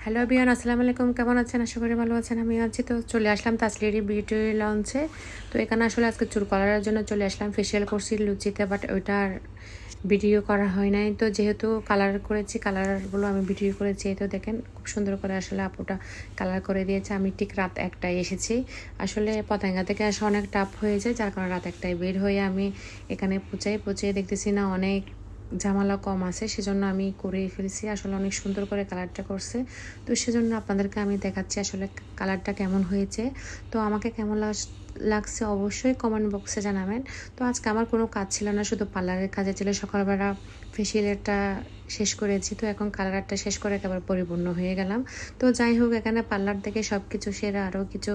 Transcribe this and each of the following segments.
Hello everyone, আসসালামু আলাইকুম। কেমন আছেন? আশা করি ভালো আছেন। আমি আছি। তো চলে আসলাম তাসলিরি বিউটি লঞ্চে। তো এখানে আসলে আজকে চুল কালারের জন্য চলে আসলাম। ফেসিয়াল করছি লুচিতে, বাট ওইটার ভিডিও করা হয় নাই। তো যেহেতু কালার করেছি, কালারগুলো আমি ভিডিও করেছি। এই তো দেখেন খুব সুন্দর করে আসলে আপুটা কালার করে দিয়েছে। আমি ঠিক রাত 1টায় এসেছি। আসলে পতেঙ্গা থেকে আসা অনেক টাফ হয়ে যায়, যার কারণে রাত 1টায় বের হয়ে আমি এখানে পৌঁছে দেখতেছি না অনেক ঝামেলা কম আছে, সেজন্য আমি করে ফেলছি। আসলে অনেক সুন্দর করে কালারটা করছে। তো সেজন্য আপনাদেরকে আমি দেখাচ্ছি আসলে কালারটা কেমন হয়েছে। তো আমাকে কেমন লাগছে অবশ্যই কমেন্ট বক্সে জানাবেন। তো আজকে আমার কোনো কাজ ছিল না, শুধু পার্লারের কাজে ছিল। সকালবেলা ফেসিয়ালটা শেষ করেছি, তো এখন কালারটা শেষ করে একেবারে পরিপূর্ণ হয়ে গেলাম। তো যাই হোক, এখানে পার্লার থেকে সব কিছু সেরে আরও কিছু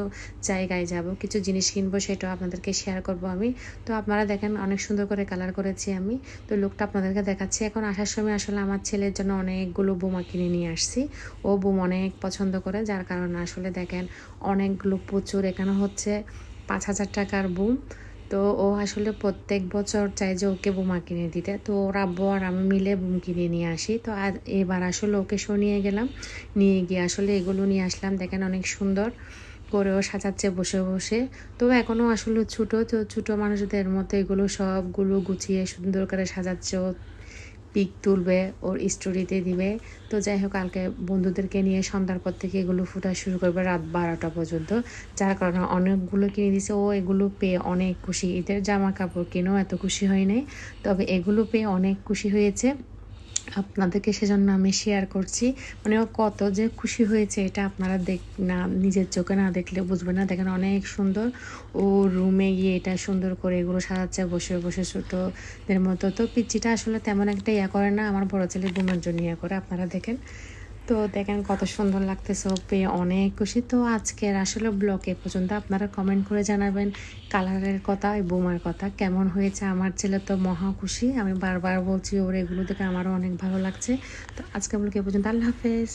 জায়গায় যাব, কিছু জিনিস কিনবো, সেটাও আপনাদেরকে শেয়ার করব আমি। তো আপনারা দেখেন অনেক সুন্দর করে কালার করেছি আমি। তো লুকটা আপনাদেরকে দেখাচ্ছি। এখন আসার সময় আসলে আমার ছেলের জন্য অনেকগুলো বোমা কিনে নিয়ে আসছি। ও বোম অনেক পছন্দ করে, যার কারণে আসলে দেখেন অনেকগুলো প্রচুর, এখানে হচ্ছে 5,000 টাকার বুম। তো ও আসলে প্রত্যেক বছর চাই যে ওকে বোমা কিনে দিতে। তো ওর আব্বু আর আমি মিলে বুম কিনে নিয়ে আসি। তো আর এবার আসলে ওকে নিয়ে গেলাম, নিয়ে গিয়ে আসলে এগুলো নিয়ে আসলাম। দেখেন অনেক সুন্দর করে ও সাজাচ্ছে বসে বসে। তো এখনও আসলে ছোটো, তো ছোটো মানুষদের মতো এগুলো সবগুলো গুছিয়ে সুন্দর করে সাজাচ্ছে। ও পিক তুলবে, ওর স্টোরিতে দিবে। তো যাই হোক, কালকে বন্ধুদেরকে নিয়ে সন্ধ্যার পর থেকে এগুলো ফুটা শুরু করবে রাত 12টা পর্যন্ত, যার কারণে অনেকগুলো কিনে দিছে। ও এগুলো পেয়ে অনেক খুশি। ঈদের জামা কাপড় কিনেও এত খুশি হয় নাই, তবে এগুলো পেয়ে অনেক খুশি হয়েছে। আপনাদেরকে সেজন্য আমি শেয়ার করছি। মানে ও কত যে খুশি হয়েছে এটা আপনারা না নিজের চোখে না দেখলে বুঝবেন না। দেখেন অনেক সুন্দর। ও রুমে গিয়ে এটা সুন্দর করে এগুলো সাজাচ্ছে বসে বসে ছোটোদের মতো। তো পিচ্চিটা আসলে তেমন একটা ইয়া করে না, আমার বড় ছেলে বোমের জন্য ইয়া করে, আপনারা দেখেন। তো দেখেন কত সুন্দর লাগতেছে, ও পেয়ে অনেক খুশি। তো আজকের আসলে ব্লগ এ পর্যন্ত। আপনারা কমেন্ট করে জানাবেন কালারের কথা, এই বোমার কথা কেমন হয়েছে। আমার ছেলে তো মহা খুশি। আমি বারবার বলছি ওর এগুলো দেখে আমারও অনেক ভালো লাগছে। তো আজকে ব্লগ এ পর্যন্ত। আল্লাহ হাফেজ।